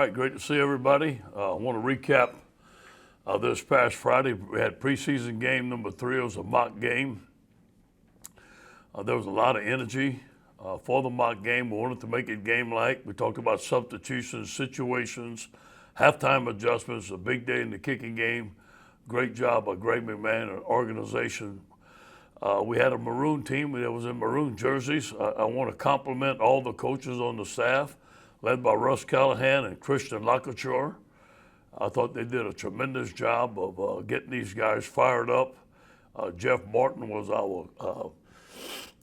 right, great to see everybody. I want to recap this past Friday. We had preseason game number 3. It was a mock game. There was a lot of energy for the mock game. We wanted to make it game-like. We talked about substitutions, situations, halftime adjustments, a big day in the kicking game. Great job by Greg McMahon and organization. We had a maroon team that was in maroon jerseys. I want to compliment all the coaches on the staff, led by Russ Callahan and Christian Lacouture. I thought they did a tremendous job of getting these guys fired up. Jeff Martin was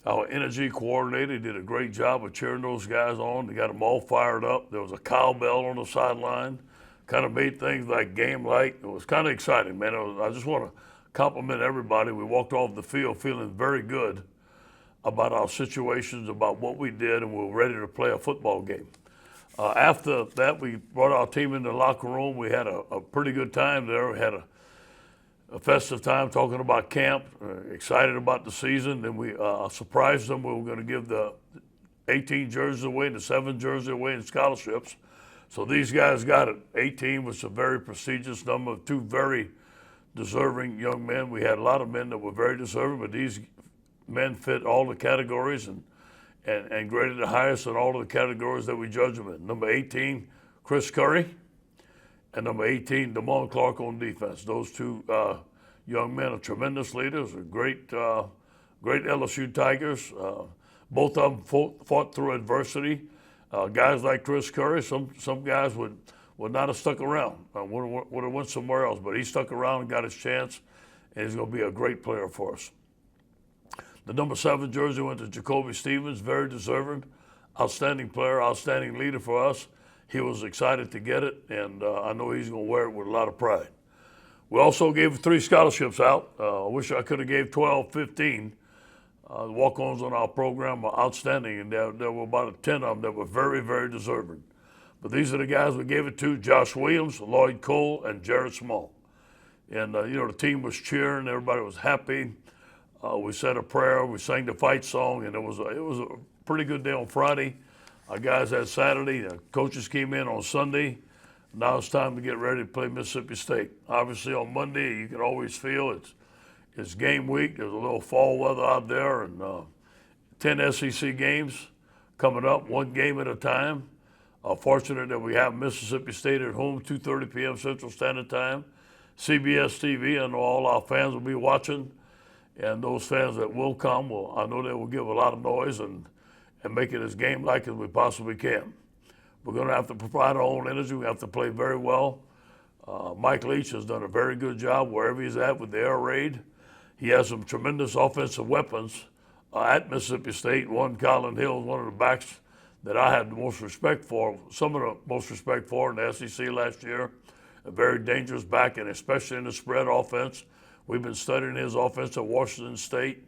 our energy coordinator. He did a great job of cheering those guys on. They got them all fired up. There was a cowbell on the sideline. Kind of made things like game-like. It was kind of exciting, man. I just want to compliment everybody. We walked off the field feeling very good about our situations, about what we did, and we were ready to play a football game. After that, we brought our team in the locker room. We had a pretty good time there. We had a festive time talking about camp, excited about the season. Then we surprised them. We were going to give the 18 jerseys away and the 7 jerseys away in scholarships. So these guys got it. 18 was a very prestigious number, 2 very deserving young men. We had a lot of men that were very deserving, but these men fit all the categories and graded the highest in all of the categories that we judge them in. Number 18, Chris Curry, and number 18, Damon Clark on defense. Those 2 young men are tremendous leaders, are great LSU Tigers. Both of them fought through adversity. Guys like Chris Curry, some guys would not have stuck around, would have went somewhere else, but he stuck around and got his chance, and he's going to be a great player for us. The number 7 jersey went to Jacoby Stevens, very deserving, outstanding player, outstanding leader for us. He was excited to get it, and I know he's going to wear it with a lot of pride. We also gave 3 scholarships out. I wish I could have gave 12, 15. The walk-ons on our program are outstanding, and there were about 10 of them that were very, very deserving. But these are the guys we gave it to: Josh Williams, Lloyd Cole, and Jared Small. And, the team was cheering. Everybody was happy. We said a prayer. We sang the fight song, and it was a pretty good day on Friday. Our guys had Saturday. The coaches came in on Sunday. Now it's time to get ready to play Mississippi State. Obviously, on Monday, you can always feel it's game week. There's a little fall weather out there, and 10 SEC games coming up, 1 game at a time. Fortunate that we have Mississippi State at home, 2:30 p.m. Central Standard Time. CBS TV, I know all our fans will be watching, and those fans that will come, I know they will give a lot of noise and make it as game-like as we possibly can. We're going to have to provide our own energy. We have to play very well. Mike Leach has done a very good job wherever he's at with the air raid. He has some tremendous offensive weapons at Mississippi State. One, Colin Hill, is one of the backs that I had the most respect for, some of the most respect for in the SEC last year. A very dangerous back, and especially in the spread offense. We've been studying his offense at Washington State,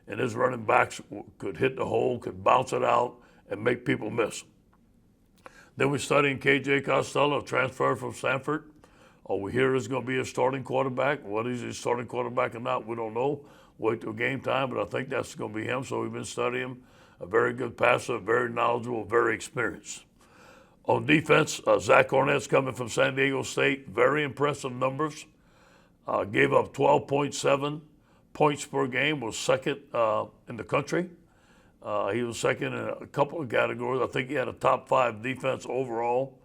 and his running backs could hit the hole, could bounce it out, and make people miss. Then we're studying KJ Costello, transferred from Stanford. We hear he's going to be a starting quarterback. Whether he's a starting quarterback or not, we don't know. Wait till game time, but I think that's going to be him, so we've been studying him. A very good passer, very knowledgeable, very experienced. On defense, Zach Arnett's coming from San Diego State. Very impressive numbers. Gave up 12.7 points per game, was second in the country. He was second in a couple of categories. I think he had a top 5 defense overall.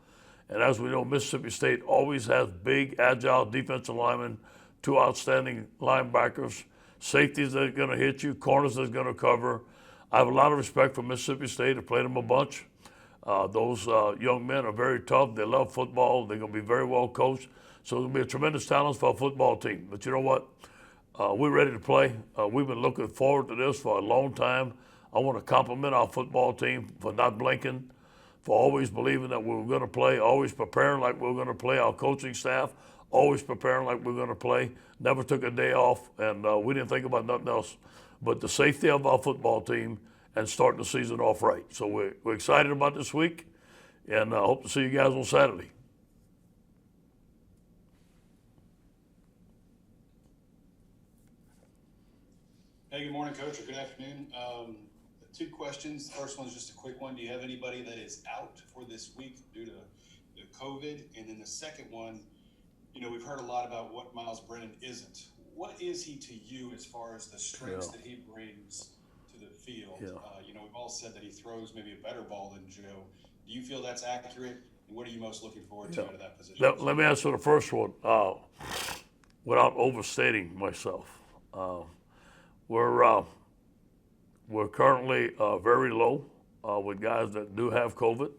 And as we know, Mississippi State always has big, agile defensive linemen, 2 outstanding linebackers, safeties that are going to hit you, corners that are going to cover. I have a lot of respect for Mississippi State. I played them a bunch. Those young men are very tough. They love football. They're going to be very well coached. So it'll be a tremendous talent for our football team. But you know what? We're ready to play. We've been looking forward to this for a long time. I want to compliment our football team for not blinking, for always believing that we were going to play, always preparing like we were going to play. Our coaching staff, always preparing like we were going to play. Never took a day off, and we didn't think about nothing else but the safety of our football team and starting the season off right. So we're excited about this week, and I hope to see you guys on Saturday. Hey, good morning, Coach, or good afternoon. 2 questions. The first one is just a quick one. Do you have anybody that is out for this week due to the COVID? And then the second one, we've heard a lot about what Miles Brennan isn't. What is he to you as far as the strengths that he brings to the field? Yeah. We've all said that he throws maybe a better ball than Joe. Do you feel that's accurate? And what are you most looking forward to out of that position? Let me answer the first one without overstating myself. We're currently very low with guys that do have COVID.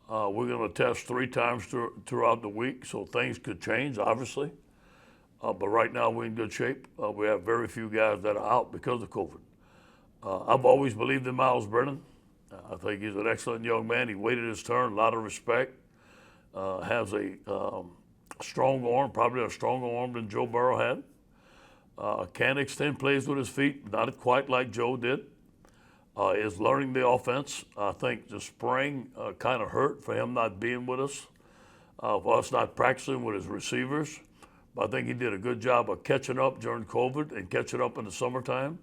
We're going to test 3 times throughout the week, so things could change, obviously. But right now we're in good shape. We have very few guys that are out because of COVID. I've always believed in Miles Brennan. I think he's an excellent young man. He waited his turn, a lot of respect. Has a strong arm, probably a stronger arm than Joe Burrow had. Can extend plays with his feet, not quite like Joe did. Is learning the offense. I think the spring kind of hurt for him not being with us, for us not practicing with his receivers. But I think he did a good job of catching up during COVID and catching up in the summertime.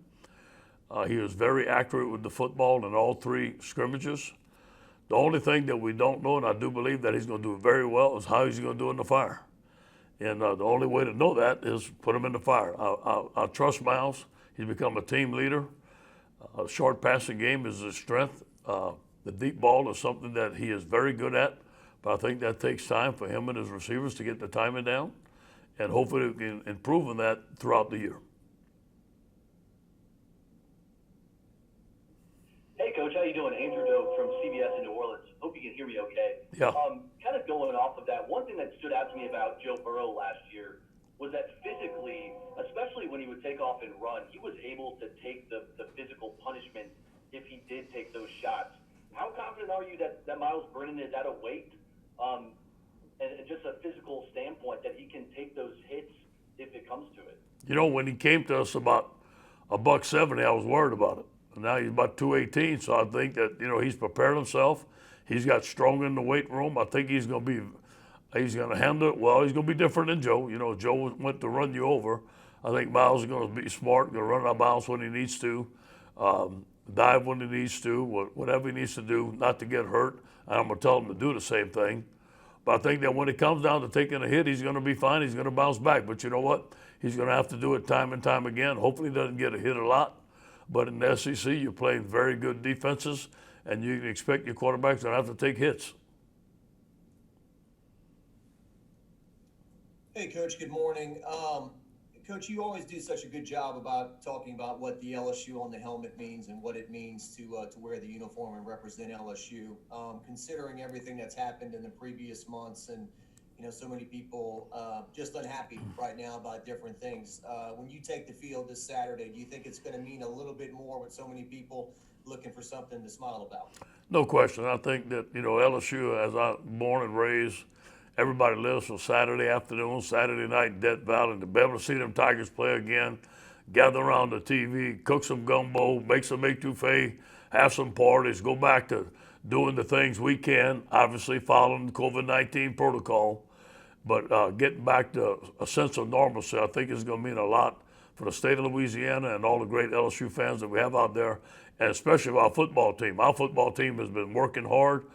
He was very accurate with the football in all 3 scrimmages. The only thing that we don't know, and I do believe that he's going to do very well, is how he's going to do in the fire. And the only way to know that is put him in the fire. I trust Miles. He's become a team leader. Short passing game is his strength. The deep ball is something that he is very good at, but I think that takes time for him and his receivers to get the timing down, and hopefully we can improve on that throughout the year. Hey, Coach, how you doing? Andrew Doe from CBS in New Orleans. Hope you can hear me okay. Yeah. Kind of going off of that, one thing that stood out to me about Joe Burrow last year was that physically, especially when he would take off and run, he was able to take the physical punishment if he did take those shots. How confident are you that Miles Brennan is at a weight and just a physical standpoint that he can take those hits if it comes to it? When he came to us about $170, I was worried about it. And now he's about 218, so I think that, he's prepared himself. He's got strong in the weight room. I think he's going to handle it well. He's going to be different than Joe. Joe went to run you over. I think Miles is going to be smart, going to run out of bounds when he needs to, dive when he needs to, whatever he needs to do, not to get hurt. And I'm going to tell him to do the same thing. But I think that when it comes down to taking a hit, he's going to be fine. He's going to bounce back. But you know what? He's going to have to do it time and time again. Hopefully he doesn't get a hit a lot. But in the SEC, you're playing very good defenses, and you can expect your quarterbacks to have to take hits. Hey, Coach, good morning. Coach, you always do such a good job about talking about what the LSU on the helmet means and what it means to wear the uniform and represent LSU. Considering everything that's happened in the previous months and, so many people just unhappy right now about different things. When you take the field this Saturday, do you think it's going to mean a little bit more with so many people looking for something to smile about? No question. I think that, LSU, as I'm born and raised, everybody lives for Saturday afternoon, Saturday night in Death Valley, to be able to see them Tigers play again, gather around the TV, cook some gumbo, make some etouffee, have some parties, go back to doing the things we can, obviously following the COVID-19 protocol, but getting back to a sense of normalcy, I think is going to mean a lot for the state of Louisiana and all the great LSU fans that we have out there, and especially our football team. Our football team has been working hard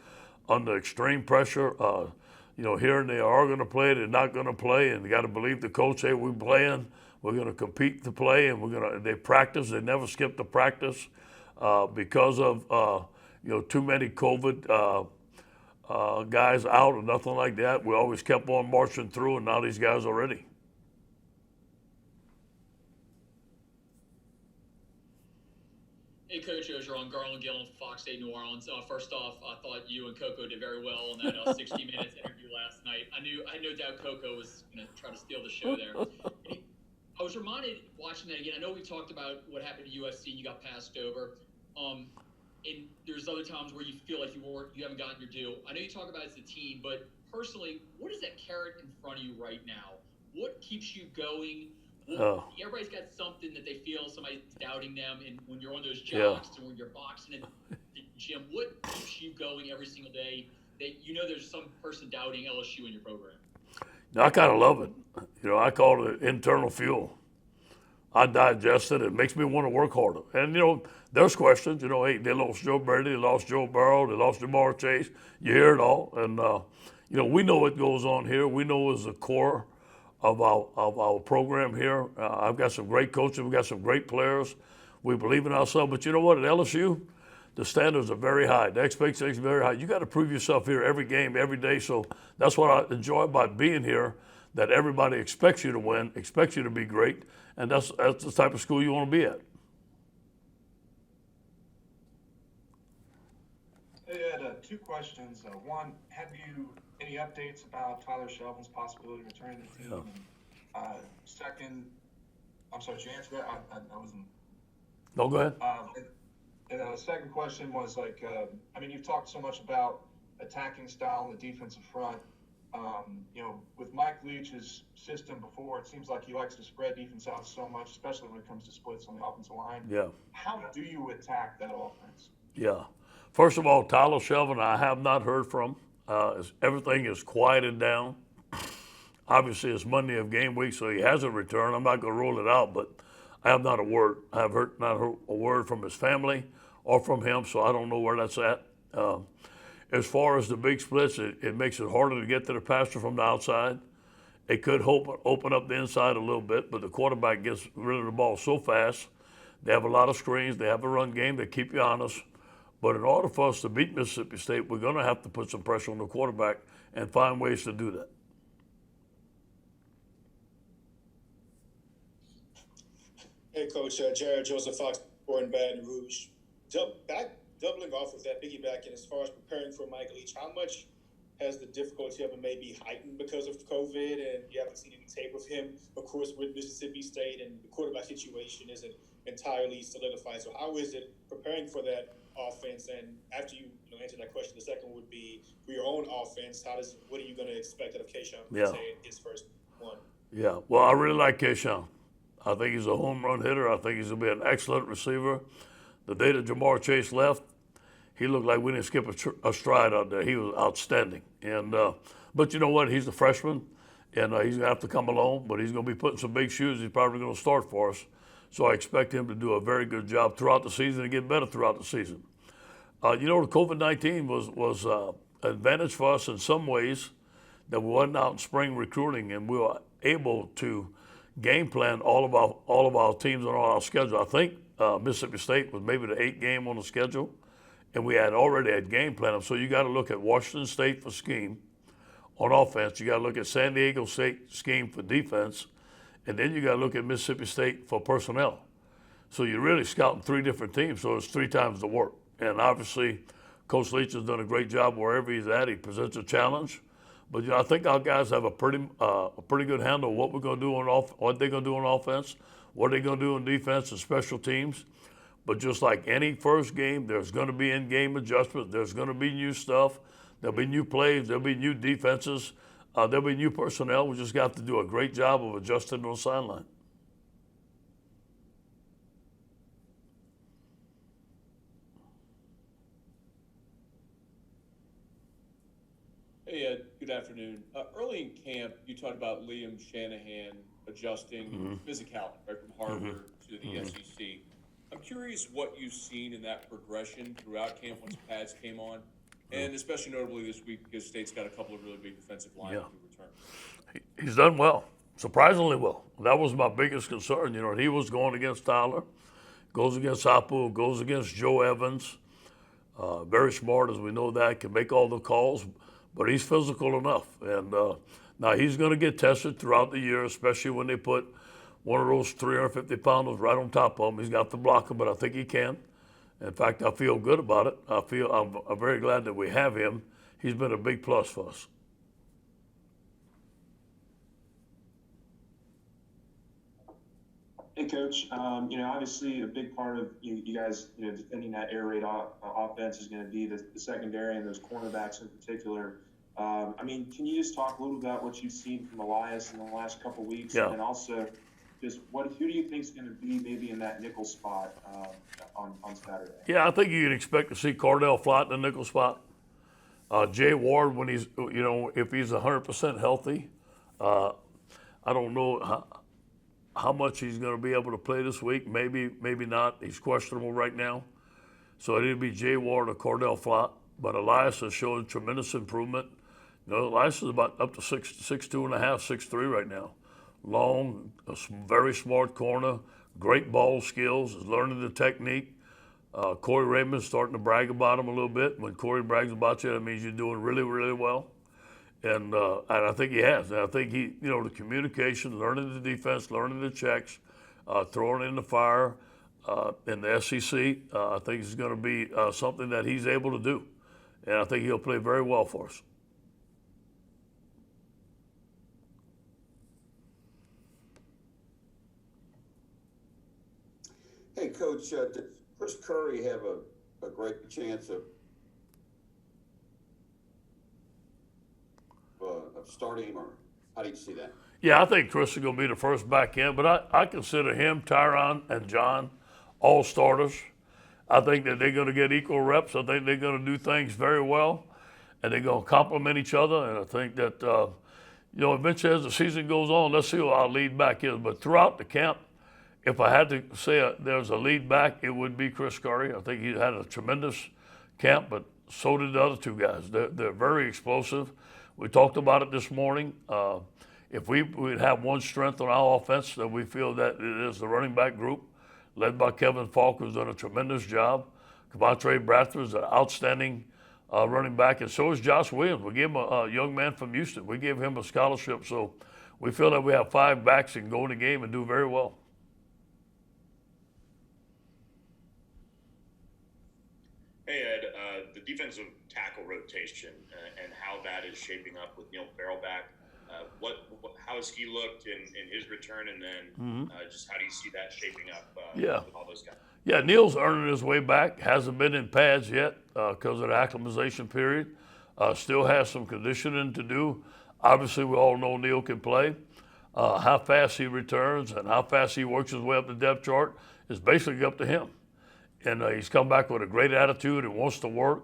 under extreme pressure. Here and they are going to play, they're not going to play, and you got to believe the coach. Hey, we're playing, we're going to compete to play, and they practice. They never skip the practice because of too many COVID guys out or nothing like that. We always kept on marching through, and now these guys are ready. Hey, Coach Orgeron, Garland Gillen, Fox 8 New Orleans. First off, I thought you and Coco did very well on that 60 Minutes interview last night. I had no doubt Coco was going to try to steal the show there. I was reminded watching that again. I know we talked about what happened to USC and you got passed over. And there's other times where you feel like you haven't gotten your due. I know you talk about it as a team, but personally, what is that carrot in front of you right now? What keeps you going? Everybody's got something that they feel somebody's doubting them, and when you're on those jogs and when you're boxing in the gym, what keeps you going every single day that there's some person doubting LSU in your program? I kind of love it. I call it internal fuel. I digest it. It makes me want to work harder. And, there's questions. Hey, they lost Joe Brady, they lost Joe Burrow, they lost Jamar Chase. You hear it all. And, we know what goes on here. We know it's the core of our program here. I've got some great coaches. We've got some great players. We believe in ourselves. But you know what? At LSU, the standards are very high. The expectations are very high. You got to prove yourself here every game, every day. So that's what I enjoy about being here, that everybody expects you to win, expects you to be great, and that's the type of school you want to be at. I had two questions. One, have you any updates about Tyler Shelvin's possibility of returning to the team? Yeah. And, second, I'm sorry, did you answer that? I wasn't. No, go ahead. And the second question was you've talked so much about attacking style on the defensive front. With Mike Leach's system before, it seems like he likes to spread defense out so much, especially when it comes to splits on the offensive line. Yeah. How do you attack that offense? Yeah. First of all, Tyler Shelvin, I have not heard from. Everything is quieted down. Obviously, it's Monday of game week, so he hasn't returned. I'm not going to rule it out, but I have not a word. I have not heard a word from his family or from him, so I don't know where that's at. As far as the big splits, it makes it harder to get to the passer from the outside. It could open up the inside a little bit, but the quarterback gets rid of the ball so fast. They have a lot of screens. They have a run game. They keep you honest. But in order for us to beat Mississippi State, we're going to have to put some pressure on the quarterback and find ways to do that. Hey, Coach, Jared Joseph Fox, in Baton Rouge. Doubling off of that, piggybacking as far as preparing for Mike Leach, how much has the difficulty of it maybe heightened because of COVID and you haven't seen any tape of him, of course, with Mississippi State and the quarterback situation isn't entirely solidified. So how is it preparing for that offense? And after you answer that question, the second would be for your own offense, what are you going to expect out of Keyshawn in his first one? Yeah, well, I really like Keyshawn. I think he's a home run hitter. I think he's going to be an excellent receiver. The day that Jamar Chase left, he looked like we didn't skip a stride out there. He was outstanding. And but you know what? He's a freshman, and he's going to have to come along, but he's going to be putting some big shoes. He's probably going to start for us. So I expect him to do a very good job throughout the season and get better throughout the season. The COVID-19 was an advantage for us in some ways, that we wasn't out in spring recruiting, and we were able to game plan all of our teams on our schedule. I think Mississippi State was maybe the 8th game on the schedule, and we had already had game plan them. So you got to look at Washington State for scheme on offense. You got to look at San Diego State scheme for defense, and then you got to look at Mississippi State for personnel. So you're really scouting 3 different teams, so it's 3 times the work. And obviously, Coach Leach has done a great job wherever he's at. He presents a challenge. But I think our guys have a pretty good handle of what we're going to do what they're going to do on offense, what they're going to do on defense and special teams. But just like any first game, there's going to be in-game adjustments. There's going to be new stuff. There'll be new plays. There'll be new defenses. There'll be new personnel. We just got to do a great job of adjusting on the sideline. Hey, good afternoon. Early in camp, you talked about Liam Shanahan adjusting physicality right from Harvard to the SEC. I'm curious what you've seen in that progression throughout camp once pads came on, and especially notably this week because State's got a couple of really big defensive linemen who return. He's done well, surprisingly well. That was my biggest concern. He was going against Tyler, goes against Apu, goes against Joe Evans. Very smart, as we know that, can make all the calls. But he's physical enough. And now he's going to get tested throughout the year, especially when they put one of those 350-pounders right on top of him. He's got to block him, but I think he can. In fact, I feel good about it. I'm very glad that we have him. He's been a big plus for us. Hey, Coach. Obviously a big part of you guys, defending that air raid offense is going to be the secondary and those cornerbacks in particular. Can you just talk a little about what you've seen from Elias in the last couple of weeks? Yeah. And also just who do you think is going to be maybe in that nickel spot on Saturday? Yeah, I think you can expect to see Cordell Flott in the nickel spot. Jay Ward, when he's, if he's 100% healthy, I don't know how much he's going to be able to play this week. Maybe not. He's questionable right now. So it'll be Jay Ward or Cordell Flott. But Elias has shown tremendous improvement. No, Elias is about up to 6'2.5", 6'3" right now. Long, very smart corner, great ball skills, is learning the technique. Corey Raymond's starting to brag about him a little bit. When Corey brags about you, that means you're doing really, really well. And I think he has. And I think he, the communication, learning the defense, learning the checks, throwing in the fire in the SEC, I think is going to be something that he's able to do. And I think he'll play very well for us. Hey, Coach, did Chris Curry have a great chance of starting him, or how do you see that? Yeah, I think Chris is going to be the first back end, but I consider him, Tyron, and John all starters. I think that they're going to get equal reps. I think they're going to do things very well, and they're going to complement each other. And I think that, eventually as the season goes on, let's see who our lead back is. But throughout the camp, if I had to say there's a lead back, it would be Chris Curry. I think he had a tremendous camp, but so did the other two guys. They're very explosive. We talked about it this morning. If we'd have one strength on our offense, that we feel that it is the running back group, led by Kevin Falk, who's done a tremendous job. Kavontre Bradford is an outstanding running back, and so is Josh Williams. We gave him a young man from Houston. We gave him a scholarship, so we feel that we have 5 backs that can go in the game and do very well. Hey, Ed, the defensive tackle rotation and how that is shaping up with Neil Farrell back. How has he looked in his return, and then just how do you see that shaping up with all those guys? Yeah, Neil's earning his way back. Hasn't been in pads yet because of the acclimatization period. Still has some conditioning to do. Obviously, we all know Neil can play. How fast he returns and how fast he works his way up the depth chart is basically up to him. And he's come back with a great attitude and wants to work.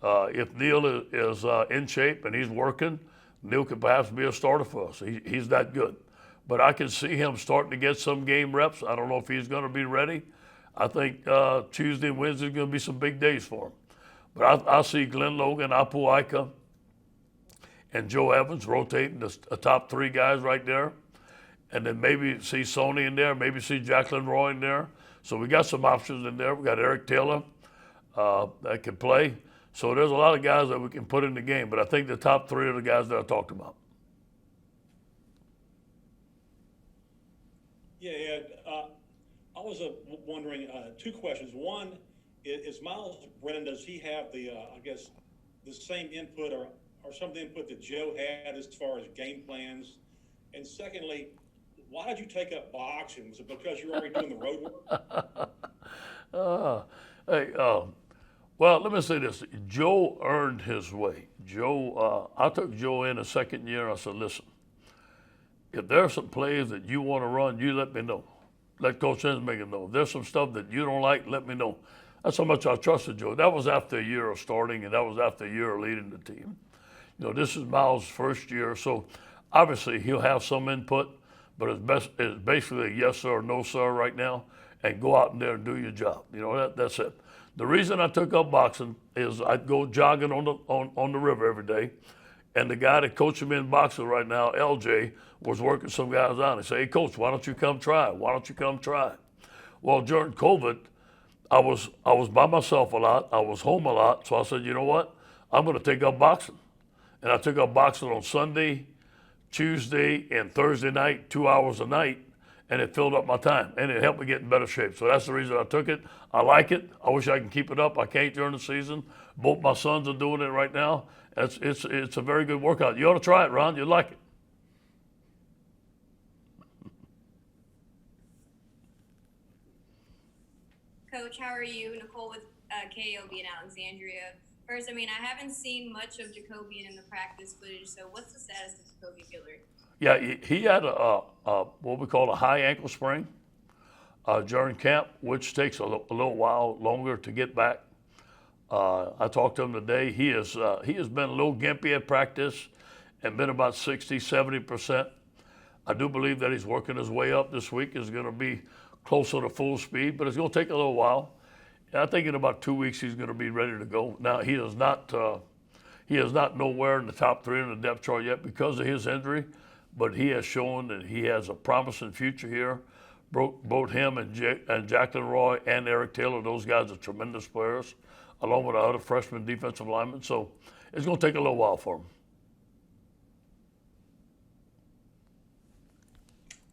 If Neil is in shape and he's working, Neil could perhaps be a starter for us. He's that good. But I can see him starting to get some game reps. I don't know if he's going to be ready. I think Tuesday and Wednesday is going to be some big days for him. But I see Glenn Logan, Apu Ika, and Joe Evans rotating the top 3 guys right there. And then maybe see Sony in there, maybe see Jacqueline Roy in there. So we got some options in there. We got Eric Taylor that can play. So there's a lot of guys that we can put in the game. But I think the top 3 are the guys that I talked about. Yeah, Ed, I was wondering 2 questions. One, is Miles Brennan, does he have the same input or some of the input that Joe had as far as game plans? And secondly, why did you take up boxing? Was it because you're already doing the road work? Well, let me say this. Joe earned his way. I took Joe in the second year. I said, listen, if there are some plays that you want to run, you let me know. Let Coach Hensmaker know. If there's some stuff that you don't like, let me know. That's how much I trusted Joe. That was after a year of starting, and that was after a year of leading the team. This is Miles' first year, so obviously he'll have some input, but it's basically a yes sir or no sir right now, and go out there and do your job. That's it. The reason I took up boxing is I'd go jogging on the river every day, and the guy that coaches me in boxing right now, LJ, was working some guys out. He said, hey, Coach, why don't you come try it? Why don't you come try it? Well, during COVID, I was by myself a lot. I was home a lot, so I said, you know what? I'm going to take up boxing. And I took up boxing on Sunday, Tuesday, and Thursday night, 2 hours a night, and it filled up my time, and it helped me get in better shape. So that's the reason I took it. I like it. I wish I can keep it up. I can't during the season. Both my sons are doing it right now. It's a very good workout. You ought to try it, Ron. You'd like it. Coach, how are you? Nicole with KOB in Alexandria. First, I haven't seen much of Jacobian in the practice footage, so what's the status of Jacoby Gillard? Yeah, he had what we call a high ankle sprain during camp, which takes a little while longer to get back. I talked to him today. He has been a little gimpy at practice and been about 60, 70%. I do believe that he's working his way up this week. Is going to be closer to full speed, but it's going to take a little while. I think in about 2 weeks he's going to be ready to go. Now he He is not nowhere in the top 3 in the depth chart yet because of his injury, but he has shown that he has a promising future here. Both him and Jacqueline Roy and Eric Taylor, those guys are tremendous players, along with our other freshman defensive linemen. So it's going to take a little while for them.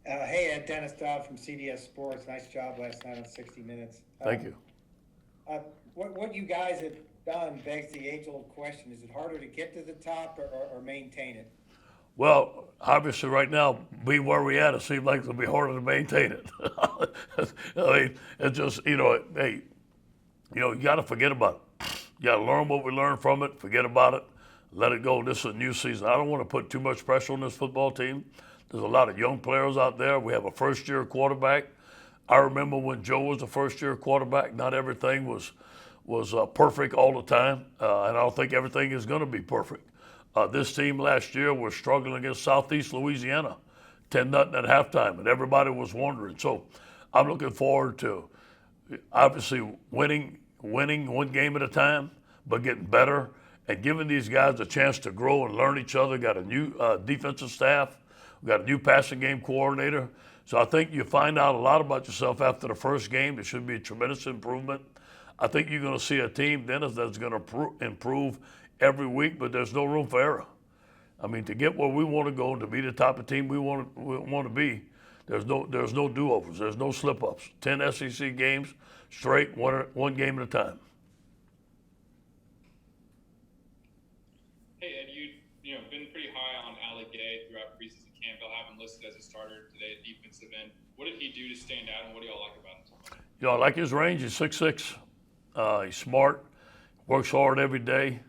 Hey, Ed, Dennis Dodd from CDS Sports. Nice job last night on 60 Minutes. Thank you. What you guys have done begs the age-old question. Is it harder to get to the top or maintain it? Well, obviously right now, being where we at, it seems like it'll be harder to maintain it. I mean, it's just, hey, you got to forget about it. You got to learn what we learned from it, forget about it, let it go. This is a new season. I don't want to put too much pressure on this football team. There's a lot of young players out there. We have a first-year quarterback. I remember when Joe was a first-year quarterback, not everything was perfect all the time, and I don't think everything is going to be perfect. This team last year was struggling against Southeast Louisiana, 10-0 at halftime, and everybody was wondering. So I'm looking forward to obviously winning one game at a time, but getting better and giving these guys a chance to grow and learn each other. Got a new defensive staff. We got a new passing game coordinator. So I think you find out a lot about yourself after the first game. There should be a tremendous improvement. I think you're going to see a team, Dennis, that's going to improve every week, but there's no room for error. I mean, to get where we want to go and to be the type of team we want to be, there's no do-overs. There's no slip-ups. 10 SEC games straight, one game at a time. Hey, Ed, you know been pretty high on Ali Gay throughout preseason camp. They'll have him listed as a starter today at defensive end. What did he do to stand out, and what do y'all like about him? I like his range. He's 6'6". He's smart, works hard every day.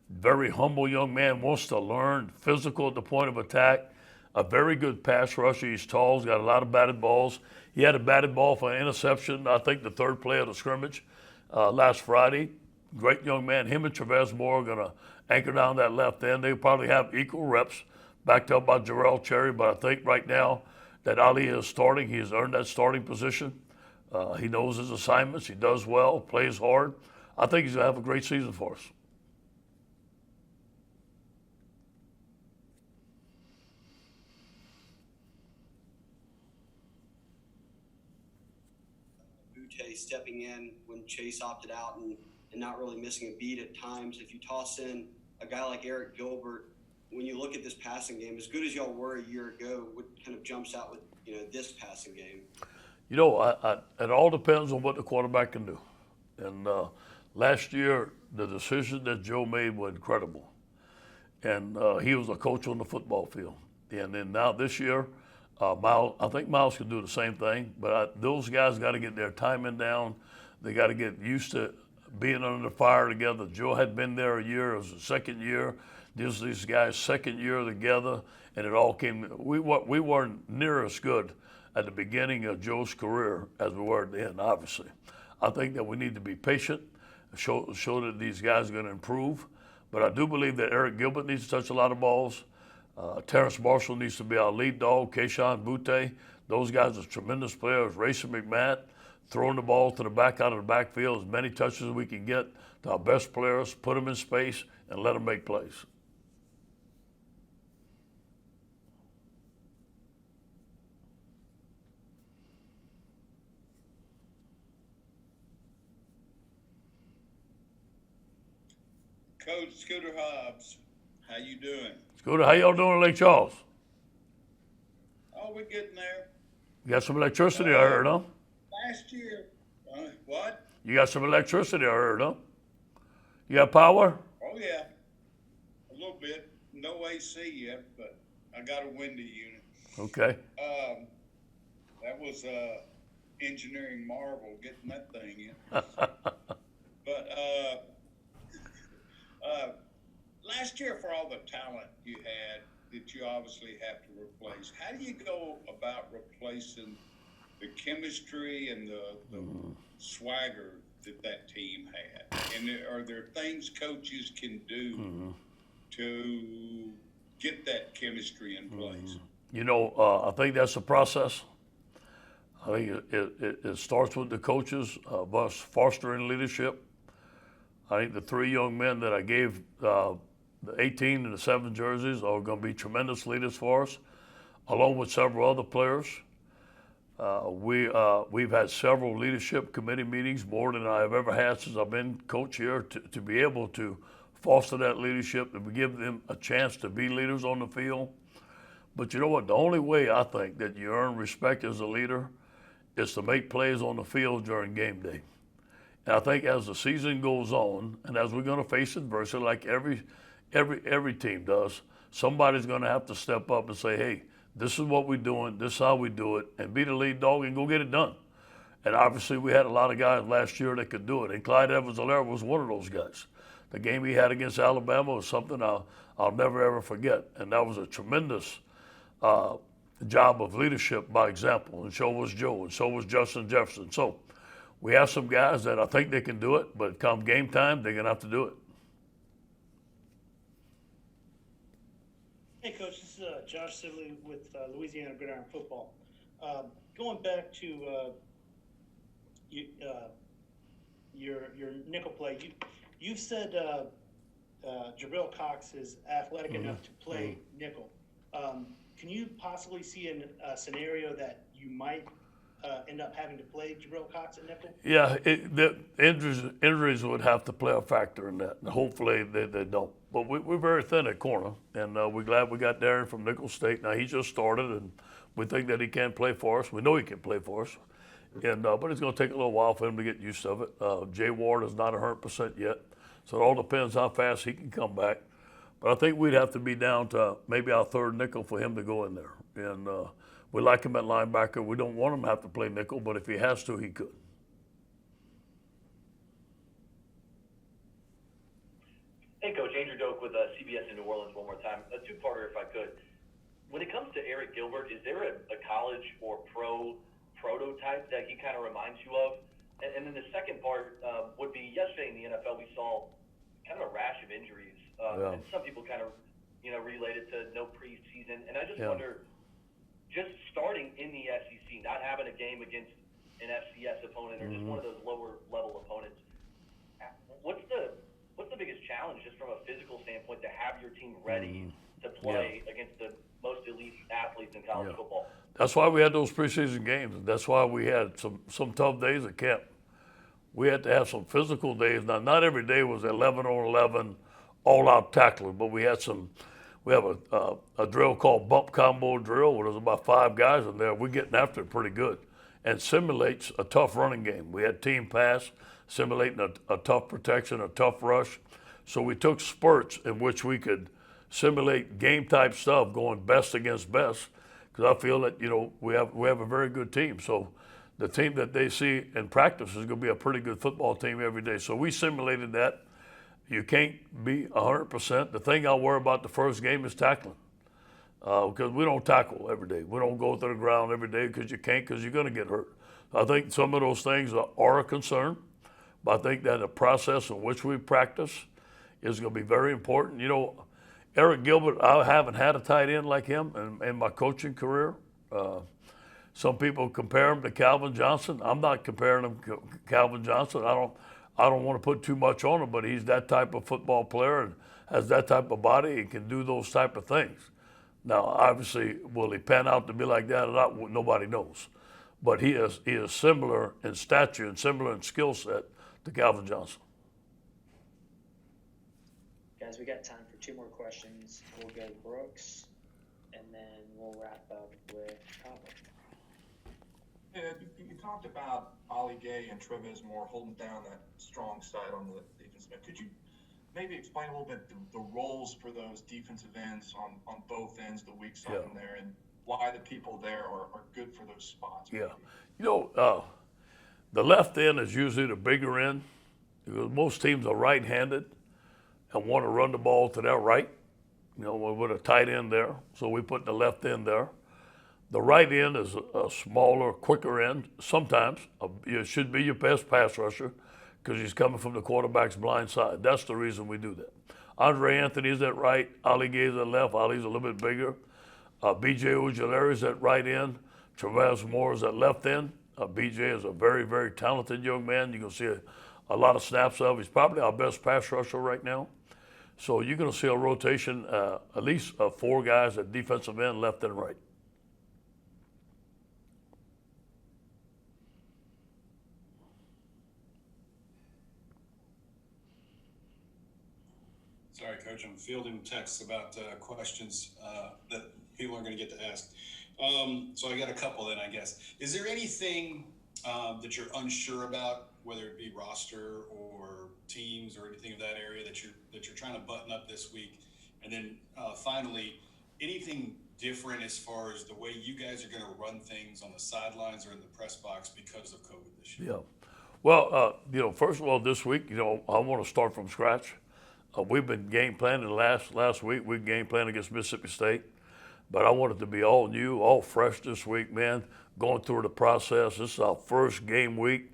Very humble young man, wants to learn, physical at the point of attack, a very good pass rusher. He's tall, he's got a lot of batted balls. He had a batted ball for an interception, I think the third play of the scrimmage last Friday. Great young man. Him and Trevez Moore are going to anchor down that left end. They probably have equal reps, backed up by Jarrell Cherry, but I think right now that Ali is starting. He has earned that starting position. He knows his assignments. He does well, plays hard. I think he's going to have a great season for us. Stepping in when Chase opted out and not really missing a beat at times. If you toss in a guy like Eric Gilbert, when you look at this passing game, as good as y'all were a year ago, what kind of jumps out with this passing game? It all depends on what the quarterback can do. And last year, the decision that Joe made was incredible. And he was a coach on the football field. And then now this year, I think Miles can do the same thing, but those guys got to get their timing down. They got to get used to being under the fire together. Joe had been there a year. It was the second year. These guys' second year together, and it all came. We weren't near as good at the beginning of Joe's career as we were at the end, obviously. I think that we need to be patient, show that these guys are going to improve. But I do believe that Eric Gilbert needs to touch a lot of balls. Terrence Marshall needs to be our lead dog. Keyshawn Butte, those guys are tremendous players. Rayson McMahon, throwing the ball to the back out of the backfield, as many touches as we can get to our best players, put them in space, and let them make plays. Coach Scooter Hobbs, how you doing? Scooter, how y'all doing in Lake Charles? Oh, we're getting there. You got some electricity, I heard, huh? Last year, what? You got some electricity, I heard, huh? You got power? Oh, yeah. A little bit. No AC yet, but I got a window unit. Okay. That was engineering marvel getting that thing in. But last year, for all the talent you had that you obviously have to replace, how do you go about replacing the chemistry and the swagger that team had? And are there things coaches can do to get that chemistry in place? I think that's a process. I think it starts with the coaches of us fostering leadership. I think the three young men that I gave the 18 and the 7 jerseys are going to be tremendous leaders for us, along with several other players. We've had several leadership committee meetings, more than I've ever had since I've been coach here, to be able to foster that leadership, to give them a chance to be leaders on the field. But you know what? The only way I think that you earn respect as a leader is to make plays on the field during game day. And I think as the season goes on, and as we're going to face adversity like every team does, somebody's going to have to step up and say, hey, this is what we're doing, this is how we do it, and be the lead dog and go get it done. And obviously we had a lot of guys last year that could do it, and Clyde Edwards-Helaire was one of those guys. The game he had against Alabama was something I'll never, ever forget, and that was a tremendous job of leadership by example, and so was Joe, and so was Justin Jefferson. So we have some guys that I think they can do it, but come game time, they're going to have to do it. Hey, Coach, this is Josh Sibley with Louisiana Gridiron Football. Going back to your nickel play, you've said Jabril Cox is athletic enough to play nickel. Can you possibly see a scenario that you might end up having to play Jabril Cox at nickel? Yeah, the injuries would have to play a factor in that. Hopefully they don't. But we're very thin at corner, and we're glad we got Darren from Nicholls State. Now, he just started, and we think that he can play for us. We know he can play for us. And but it's going to take a little while for him to get used to it. Jay Ward is not 100% yet, so it all depends how fast he can come back. But I think we'd have to be down to maybe our third nickel for him to go in there. And we like him at linebacker. We don't want him to have to play nickel, but if he has to, he could. Hey, Coach, Andrew Doak with CBS in New Orleans one more time. A two-parter, if I could. When it comes to Eric Gilbert, is there a college or pro prototype that he kind of reminds you of? And then the second part would be yesterday in the NFL, we saw kind of a rash of injuries. And some people kind of, related to no preseason. And I just wonder, just starting in the SEC, not having a game against an FCS opponent or just one of those lower-level opponents, what's the biggest challenge just from a physical standpoint to have your team ready to play against the most elite athletes in college football? That's why we had those preseason games. That's why we had some tough days at camp. We had to have some physical days. Now, not every day was 11 on 11 all-out tackling, but we have a drill called bump combo drill where there's about 5 guys in there. We're getting after it pretty good and simulates a tough running game. We had team pass, simulating a tough protection, a tough rush. So we took spurts in which we could simulate game-type stuff, going best against best, because I feel that, we have a very good team. So the team that they see in practice is going to be a pretty good football team every day. So we simulated that. You can't be 100%. The thing I worry about the first game is tackling, because we don't tackle every day. We don't go to the ground every day because you can't, because you're going to get hurt. I think some of those things are a concern, but I think that the process in which we practice is going to be very important. Eric Gilbert, I haven't had a tight end like him in my coaching career. Some people compare him to Calvin Johnson. I'm not comparing him to Calvin Johnson. I don't want to put too much on him, but he's that type of football player and has that type of body and can do those type of things. Now, obviously, will he pan out to be like that or not? Nobody knows. But he is similar in stature and similar in skill set to Calvin Johnson. Guys, we got time for 2 more questions. We'll go Brooks, and then we'll wrap up with Copper. Yeah, you talked about Ollie Gay and Trevez Moore holding down that strong side on the defensive end. Could you maybe explain a little bit the roles for those defensive ends on both ends, the weak side in there, and why the people there are good for those spots? Yeah. The left end is usually the bigger end, because most teams are right-handed and want to run the ball to their right, with a tight end there. So we put the left end there. The right end is a smaller, quicker end. Sometimes it should be your best pass rusher because he's coming from the quarterback's blind side. That's the reason we do that. Andre Anthony's at right. Ali Gay's at left. Ali's a little bit bigger. B.J. Ojulari's at right end. Trevez Moore's at left end. B.J. is a very, very talented young man. You can see a lot of snaps of. He's probably our best pass rusher right now. So you're going to see a rotation, at least 4 guys at defensive end, left and right. Sorry, Coach, I'm fielding texts about questions that people aren't going to get to ask. So I got a couple then, I guess. Is there anything that you're unsure about, whether it be roster or teams or anything of that area that you're trying to button up this week? And then finally, anything different as far as the way you guys are going to run things on the sidelines or in the press box because of COVID this year? Yeah. Well, first of all, this week, I want to start from scratch. We've been game planning last week. We game planned against Mississippi State, but I want it to be all new, all fresh this week, man. Going through the process. This is our first game week.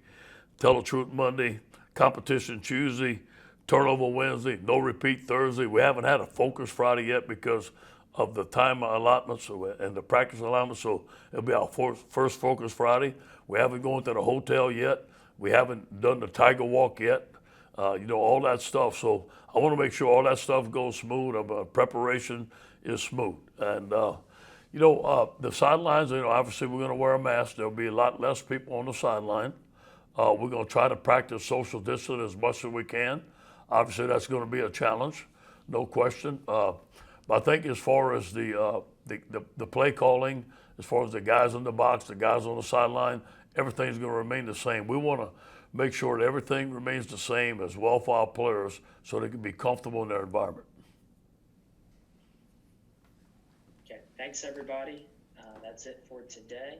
Tell the truth Monday, competition Tuesday, turnover Wednesday, no repeat Thursday. We haven't had a focus Friday yet because of the time allotments and the practice allotments. So it'll be our first focus Friday. We haven't gone to the hotel yet. We haven't done the Tiger Walk yet. All that stuff. So I want to make sure all that stuff goes smooth. Preparation is smooth. And, the sidelines, obviously we're going to wear a mask. There'll be a lot less people on the sideline. We're going to try to practice social distance as much as we can. Obviously that's going to be a challenge, no question. But I think as far as the play calling, as far as the guys in the box, the guys on the sideline, everything's going to remain the same. We want to make sure that everything remains the same as well for our players so they can be comfortable in their environment. Okay, thanks everybody. That's it for today.